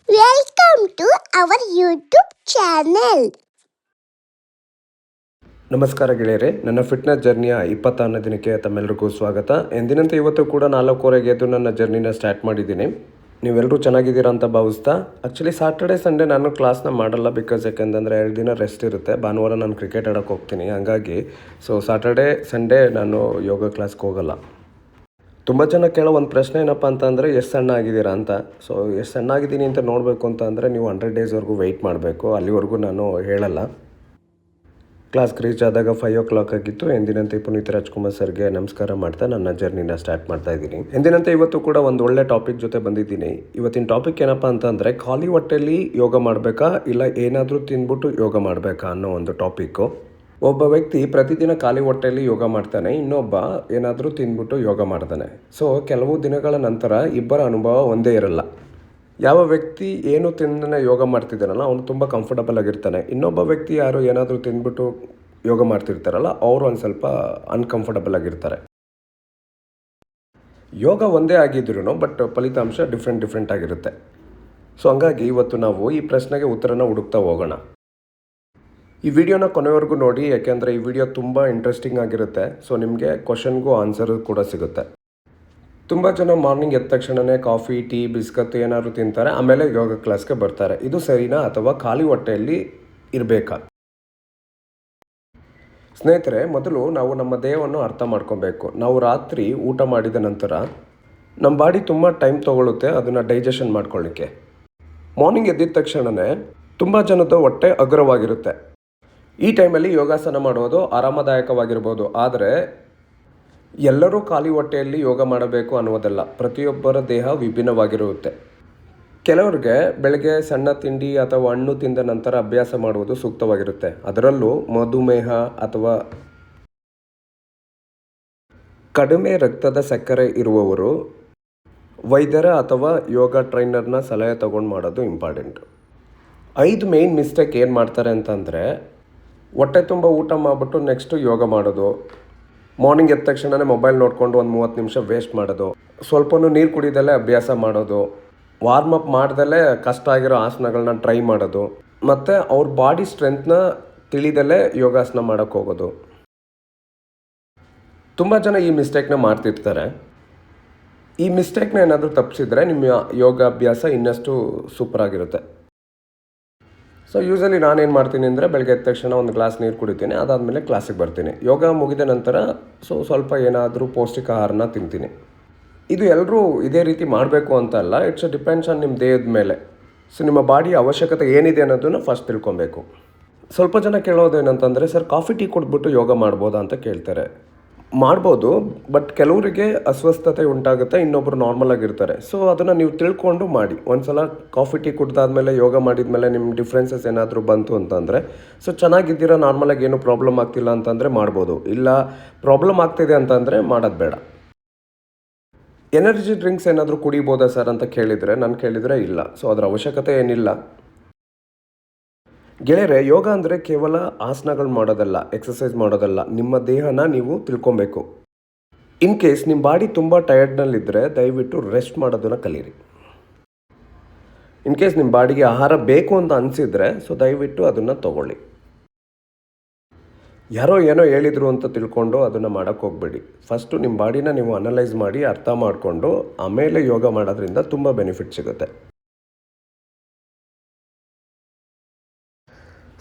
Welcome to our YouTube channel. ನಮಸ್ಕಾರ ಗೆಳೆಯರೆ, ನನ್ನ ಫಿಟ್ನೆಸ್ ಜರ್ನಿಯ 26ನೇ ದಿನಕ್ಕೆ ತಮ್ಮೆಲ್ಲರಿಗೂ ಸ್ವಾಗತ. ಎಂದಿನಂತೆ ಇವತ್ತು ಕೂಡ 4:15ಗೆ ಎದ್ದು ನನ್ನ ಜರ್ನಿನ ಸ್ಟಾರ್ಟ್ ಮಾಡಿದ್ದೀನಿ. ನೀವೆಲ್ಲರೂ ಚೆನ್ನಾಗಿದ್ದೀರಾ ಅಂತ ಭಾವಿಸ್ತಾ, ಆ್ಯಕ್ಚುಲಿ ಸಾಟರ್ಡೆ ಸಂಡೇ ನಾನು ಕ್ಲಾಸ್ನ ಮಾಡಲ್ಲ. ಯಾಕೆಂದರೆ 2 ದಿನ ರೆಸ್ಟ್ ಇರುತ್ತೆ. ಭಾನುವಾರ ನಾನು ಕ್ರಿಕೆಟ್ ಆಡೋಕ್ಕೆ ಹೋಗ್ತೀನಿ. ಹಾಗಾಗಿ ಸಾಟರ್ಡೆ ಸಂಡೇ ನಾನು ಯೋಗ ಕ್ಲಾಸ್ಗೆ ಹೋಗಲ್ಲ. ತುಂಬ ಜನ ಕೇಳೋ ಒಂದು ಪ್ರಶ್ನೆ ಏನಪ್ಪ ಅಂತಂದರೆ, ಎಷ್ಟು ಸಣ್ಣ ಆಗಿದ್ದೀರಾ ಅಂತ. ಎಷ್ಟು ಸಣ್ಣ ಆಗಿದ್ದೀನಿ ಅಂತ ನೋಡಬೇಕು ಅಂತ ಅಂದರೆ ನೀವು 100 ಡೇಸ್ವರೆಗೂ ವೆಯ್ಟ್ ಮಾಡಬೇಕು. ಅಲ್ಲಿವರೆಗೂ ನಾನು ಹೇಳಲ್ಲ. ಕ್ಲಾಸ್ಗೆ ರೀಚ್ ಆದಾಗ 5 o'clock ಆಗಿತ್ತು. ಎಂದಿನಂತೆ ಪುನೀತ್ ರಾಜ್ಕುಮಾರ್ ಸರ್ಗೆ ನಮಸ್ಕಾರ ಮಾಡ್ತಾ ನನ್ನ ಜರ್ನಿನ ಸ್ಟಾರ್ಟ್ ಮಾಡ್ತಾ ಇದ್ದೀನಿ. ಎಂದಿನಂತೆ ಇವತ್ತು ಕೂಡ ಒಂದು ಒಳ್ಳೆ ಟಾಪಿಕ್ ಜೊತೆ ಬಂದಿದ್ದೀನಿ. ಇವತ್ತಿನ ಟಾಪಿಕ್ ಏನಪ್ಪ ಅಂತಂದರೆ, ಖಾಲಿ ಹೊಟ್ಟೆಯಲ್ಲಿ ಯೋಗ ಮಾಡಬೇಕಾ ಇಲ್ಲ ಏನಾದರೂ ತಿಂದ್ಬಿಟ್ಟು ಯೋಗ ಮಾಡಬೇಕಾ ಅನ್ನೋ ಒಂದು ಟಾಪಿಕ್ಕು. ಒಬ್ಬ ವ್ಯಕ್ತಿ ಪ್ರತಿದಿನ ಖಾಲಿ ಹೊಟ್ಟೆಯಲ್ಲಿ ಯೋಗ ಮಾಡ್ತಾನೆ, ಇನ್ನೊಬ್ಬ ಏನಾದರೂ ತಿಂದ್ಬಿಟ್ಟು ಯೋಗ ಮಾಡ್ತಾನೆ. ಕೆಲವು ದಿನಗಳ ನಂತರ ಇಬ್ಬರ ಅನುಭವ ಒಂದೇ ಇರಲ್ಲ. ಯಾವ ವ್ಯಕ್ತಿ ಏನು ತಿಂದನೆ ಯೋಗ ಮಾಡ್ತಿದ್ದಾನಲ್ಲ ಅವನು ತುಂಬ ಕಂಫರ್ಟಬಲ್ ಆಗಿರ್ತಾನೆ. ಇನ್ನೊಬ್ಬ ವ್ಯಕ್ತಿ ಯಾರು ಏನಾದರೂ ತಿಂದ್ಬಿಟ್ಟು ಯೋಗ ಮಾಡ್ತಿರ್ತಾರಲ್ಲ ಅವರು ಒಂದು ಸ್ವಲ್ಪ ಅನ್ಕಂಫರ್ಟಬಲ್ ಆಗಿರ್ತಾರೆ. ಯೋಗ ಒಂದೇ ಆಗಿದ್ರೂ ಬಟ್ ಫಲಿತಾಂಶ ಡಿಫ್ರೆಂಟ್ ಆಗಿರುತ್ತೆ. ಹಂಗಾಗಿ ಇವತ್ತು ನಾವು ಈ ಪ್ರಶ್ನೆಗೆ ಉತ್ತರನ ಹುಡುಕ್ತಾ ಹೋಗೋಣ. ಈ ವಿಡಿಯೋನ ಕೊನೆವರೆಗೂ ನೋಡಿ, ಯಾಕೆಂದರೆ ಈ ವಿಡಿಯೋ ತುಂಬ ಇಂಟ್ರೆಸ್ಟಿಂಗ್ ಆಗಿರುತ್ತೆ. ನಿಮಗೆ ಕ್ವಶನ್ಗೂ ಆನ್ಸರ್ ಕೂಡ ಸಿಗುತ್ತೆ. ತುಂಬ ಜನ ಮಾರ್ನಿಂಗ್ ಎದ್ದ ತಕ್ಷಣವೇ ಕಾಫಿ, ಟೀ, ಬಿಸ್ಕತ್ ಏನಾದರೂ ತಿಂತಾರೆ, ಆಮೇಲೆ ಯೋಗ ಕ್ಲಾಸ್ಗೆ ಬರ್ತಾರೆ. ಇದು ಸರಿನಾ ಅಥವಾ ಖಾಲಿ ಹೊಟ್ಟೆಯಲ್ಲಿ ಇರಬೇಕಾ? ಸ್ನೇಹಿತರೆ, ಮೊದಲು ನಾವು ನಮ್ಮ ದೇಹವನ್ನು ಅರ್ಥ ಮಾಡ್ಕೊಬೇಕು. ನಾವು ರಾತ್ರಿ ಊಟ ಮಾಡಿದ ನಂತರ ನಮ್ಮ ಬಾಡಿ ತುಂಬ ಟೈಮ್ ತೊಗೊಳುತ್ತೆ ಅದನ್ನು ಡೈಜೆಷನ್ ಮಾಡ್ಕೊಳ್ಳಿಕ್ಕೆ. ಮಾರ್ನಿಂಗ್ ಎದ್ದಿದ ತಕ್ಷಣವೇ ತುಂಬ ಜನದ ಹೊಟ್ಟೆ ಅಗ್ರವಾಗಿರುತ್ತೆ. ಈ ಟೈಮಲ್ಲಿ ಯೋಗಾಸನ ಮಾಡೋದು ಆರಾಮದಾಯಕವಾಗಿರ್ಬೋದು, ಆದರೆ ಎಲ್ಲರೂ ಖಾಲಿ ಹೊಟ್ಟೆಯಲ್ಲಿ ಯೋಗ ಮಾಡಬೇಕು ಅನ್ನೋದಲ್ಲ. ಪ್ರತಿಯೊಬ್ಬರ ದೇಹ ವಿಭಿನ್ನವಾಗಿರುತ್ತೆ. ಕೆಲವರಿಗೆ ಬೆಳಗ್ಗೆ ಸಣ್ಣ ತಿಂಡಿ ಅಥವಾ ಹಣ್ಣು ತಿಂದ ನಂತರ ಅಭ್ಯಾಸ ಮಾಡುವುದು ಸೂಕ್ತವಾಗಿರುತ್ತೆ. ಅದರಲ್ಲೂ ಮಧುಮೇಹ ಅಥವಾ ಕಡಿಮೆ ರಕ್ತದ ಸಕ್ಕರೆ ಇರುವವರು ವೈದ್ಯರ ಅಥವಾ ಯೋಗ ಟ್ರೈನರ್ನ ಸಲಹೆ ತಗೊಂಡು ಮಾಡೋದು ಇಂಪಾರ್ಟೆಂಟ್. 5 ಮೇನ್ ಮಿಸ್ಟೇಕ್ ಏನು ಮಾಡ್ತಾರೆ ಅಂತಂದರೆ, ಹೊಟ್ಟೆ ತುಂಬ ಊಟ ಮಾಡಿಬಿಟ್ಟು ನೆಕ್ಸ್ಟು ಯೋಗ ಮಾಡೋದು, ಮಾರ್ನಿಂಗ್ ಎದ್ದ ತಕ್ಷಣವೇ ಮೊಬೈಲ್ ನೋಡಿಕೊಂಡು ಒಂದು 30 ನಿಮಿಷ ವೇಸ್ಟ್ ಮಾಡೋದು, ಸ್ವಲ್ಪನೂ ನೀರು ಕುಡಿದಲ್ಲೇ ಅಭ್ಯಾಸ ಮಾಡೋದು, ವಾರ್ಮಪ್ ಮಾಡ್ದಲ್ಲೇ ಕಷ್ಟ ಆಗಿರೋ ಆಸನಗಳನ್ನ ಟ್ರೈ ಮಾಡೋದು, ಮತ್ತು ಅವ್ರ ಬಾಡಿ ಸ್ಟ್ರೆಂತ್ನ ತಿಳಿದಲ್ಲೇ ಯೋಗಾಸನ ಮಾಡೋಕ್ಕೆ ಹೋಗೋದು. ತುಂಬ ಜನ ಈ ಮಿಸ್ಟೇಕ್ನ ಮಾಡ್ತಿರ್ತಾರೆ. ಈ ಮಿಸ್ಟೇಕ್ನ ಏನಾದರೂ ತಪ್ಪಿಸಿದ್ರೆ ನಿಮ್ಮ ಯೋಗಾಭ್ಯಾಸ ಇನ್ನಷ್ಟು ಸೂಪರಾಗಿರುತ್ತೆ. ಯೂಸಲಿ ನಾನೇನು ಮಾಡ್ತೀನಿ ಅಂದರೆ, ಬೆಳಗ್ಗೆ ಎದ್ದ ತಕ್ಷಣ ಒಂದು ಗ್ಲಾಸ್ ನೀರು ಕುಡಿತೀನಿ. ಅದಾದಮೇಲೆ ಕ್ಲಾಸಿಗೆ ಬರ್ತೀನಿ. ಯೋಗ ಮುಗಿದ ನಂತರ ಸ್ವಲ್ಪ ಏನಾದರೂ ಪೌಷ್ಟಿಕ ಆಹಾರನ ತಿಂತೀನಿ. ಇದು ಎಲ್ಲರೂ ಇದೇ ರೀತಿ ಮಾಡಬೇಕು ಅಂತ ಅಲ್ಲ. ಇಟ್ಸ್ ಡಿಪೆಂಡ್ಸ್ ಆನ್ ನಿಮ್ಮ ದೇಹದ ಮೇಲೆ. ನಿಮ್ಮ ಬಾಡಿಯ ಅವಶ್ಯಕತೆ ಏನಿದೆ ಅನ್ನೋದನ್ನು ಫಸ್ಟ್ ತಿಳ್ಕೊಬೇಕು. ಸ್ವಲ್ಪ ಜನ ಕೇಳೋದೇನಂತಂದರೆ, ಸರ್ ಕಾಫಿ ಟೀ ಕುಡಿದ್ಬಿಟ್ಟು ಯೋಗ ಮಾಡ್ಬೋದಾ ಅಂತ ಕೇಳ್ತಾರೆ. ಮಾಡ್ಬೋದು, ಬಟ್ ಕೆಲವರಿಗೆ ಅಸ್ವಸ್ಥತೆ ಉಂಟಾಗುತ್ತೆ, ಇನ್ನೊಬ್ಬರು ನಾರ್ಮಲ್ ಆಗಿರ್ತಾರೆ. ಅದನ್ನು ನೀವು ತಿಳ್ಕೊಂಡು ಮಾಡಿ. ಒಂದು ಸಲ ಕಾಫಿ ಟೀ ಕುಡ್ದಾದ್ಮೇಲೆ ಯೋಗ ಮಾಡಿದ್ಮೇಲೆ ನಿಮ್ಮ ಡಿಫ್ರೆನ್ಸಸ್ ಏನಾದರೂ ಬಂತು ಅಂತಂದರೆ, ಚೆನ್ನಾಗಿದ್ದೀರಾ, ನಾರ್ಮಲಾಗಿ ಏನು ಪ್ರಾಬ್ಲಮ್ ಆಗ್ತಿಲ್ಲ ಅಂತಂದರೆ ಮಾಡ್ಬೋದು. ಇಲ್ಲ ಪ್ರಾಬ್ಲಮ್ ಆಗ್ತಿದೆ ಅಂತಂದರೆ ಮಾಡೋದು ಬೇಡ. ಎನರ್ಜಿ ಡ್ರಿಂಕ್ಸ್ ಏನಾದರೂ ಕುಡಿಬೋದಾ ಸರ್ ಅಂತ ಕೇಳಿದರೆ ಇಲ್ಲ. ಅದರ ಅವಶ್ಯಕತೆ ಏನಿಲ್ಲ. ಗೆಳೆಯರೆ, ಯೋಗ ಅಂದರೆ ಕೇವಲ ಆಸನಗಳು ಮಾಡೋದಲ್ಲ, ಎಕ್ಸಸೈಸ್ ಮಾಡೋದಲ್ಲ. ನಿಮ್ಮ ದೇಹನ ನೀವು ತಿಳ್ಕೊಬೇಕು. ಇನ್ ಕೇಸ್ ನಿಮ್ಮ ಬಾಡಿ ತುಂಬ ಟಯರ್ಡ್ನಲ್ಲಿದ್ದರೆ ದಯವಿಟ್ಟು ರೆಸ್ಟ್ ಮಾಡೋದನ್ನು ಕಲೀರಿ. ಇನ್ ಕೇಸ್ ನಿಮ್ಮ ಬಾಡಿಗೆ ಆಹಾರ ಬೇಕು ಅಂತ ಅನಿಸಿದರೆ ದಯವಿಟ್ಟು ಅದನ್ನು ತಗೊಳ್ಳಿ. ಯಾರೋ ಏನೋ ಹೇಳಿದರು ಅಂತ ತಿಳ್ಕೊಂಡು ಅದನ್ನು ಮಾಡೋಕ್ಕೆ ಹೋಗಬೇಡಿ. ಫಸ್ಟು ನಿಮ್ಮ ಬಾಡಿನ ನೀವು ಅನಲೈಸ್ ಮಾಡಿ ಅರ್ಥ ಮಾಡಿಕೊಂಡು ಆಮೇಲೆ ಯೋಗ ಮಾಡೋದ್ರಿಂದ ತುಂಬ ಬೆನಿಫಿಟ್ ಸಿಗುತ್ತೆ.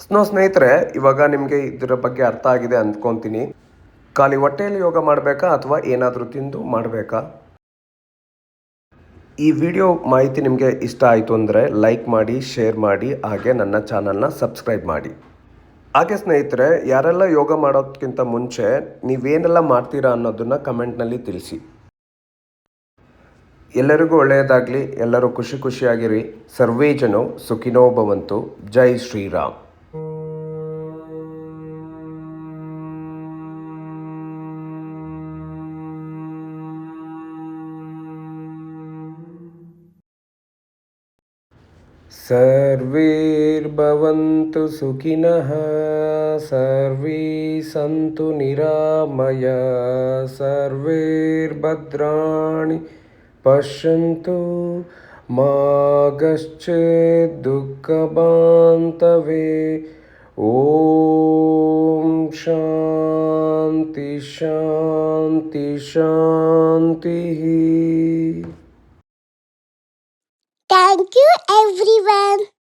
ಸ್ನೇಹಿತರೆ, ಇವಾಗ ನಿಮಗೆ ಇದರ ಬಗ್ಗೆ ಅರ್ಥ ಆಗಿದೆ ಅಂದ್ಕೊತೀನಿ. ಖಾಲಿ ಹೊಟ್ಟೆಯಲ್ಲಿ ಯೋಗ ಮಾಡಬೇಕಾ ಅಥವಾ ಏನಾದರೂ ತಿಂದು ಮಾಡಬೇಕಾ? ಈ ವಿಡಿಯೋ ಮಾಹಿತಿ ನಿಮಗೆ ಇಷ್ಟ ಆಯಿತು ಅಂದರೆ ಲೈಕ್ ಮಾಡಿ, ಶೇರ್ ಮಾಡಿ, ಹಾಗೆ ನನ್ನ ಚಾನಲ್ನ ಸಬ್ಸ್ಕ್ರೈಬ್ ಮಾಡಿ. ಹಾಗೆ ಸ್ನೇಹಿತರೆ, ಯಾರೆಲ್ಲ ಯೋಗ ಮಾಡೋದಕ್ಕಿಂತ ಮುಂಚೆ ನೀವೇನೆಲ್ಲ ಮಾಡ್ತೀರಾ ಅನ್ನೋದನ್ನು ಕಮೆಂಟ್ನಲ್ಲಿ ತಿಳಿಸಿ. ಎಲ್ಲರಿಗೂ ಒಳ್ಳೆಯದಾಗಲಿ. ಎಲ್ಲರೂ ಖುಷಿಯಾಗಿರಿ. ಸರ್ವೇ ಜನೋ ಸುಖಿನೋ ಭವಂತು. ಜೈ ಶ್ರೀರಾಮ್. ಸರ್ವೇರ್ಭವಂತು ಸುಖಿನಃ, ಸರ್ವೇ ಸಂತು ನಿರಾಮಯ, ಸರ್ವೇರ್ಭದ್ರಾಣಿ ಪಶ್ಯಂತು ಮಾಗಶ್ಚೇದ್ ದುಃಖಬಾಂತವೇ. ಓಂ ಶಾಂತಿ ಶಾಂತಿ ಶಾಂತಿ. Thank you, everyone.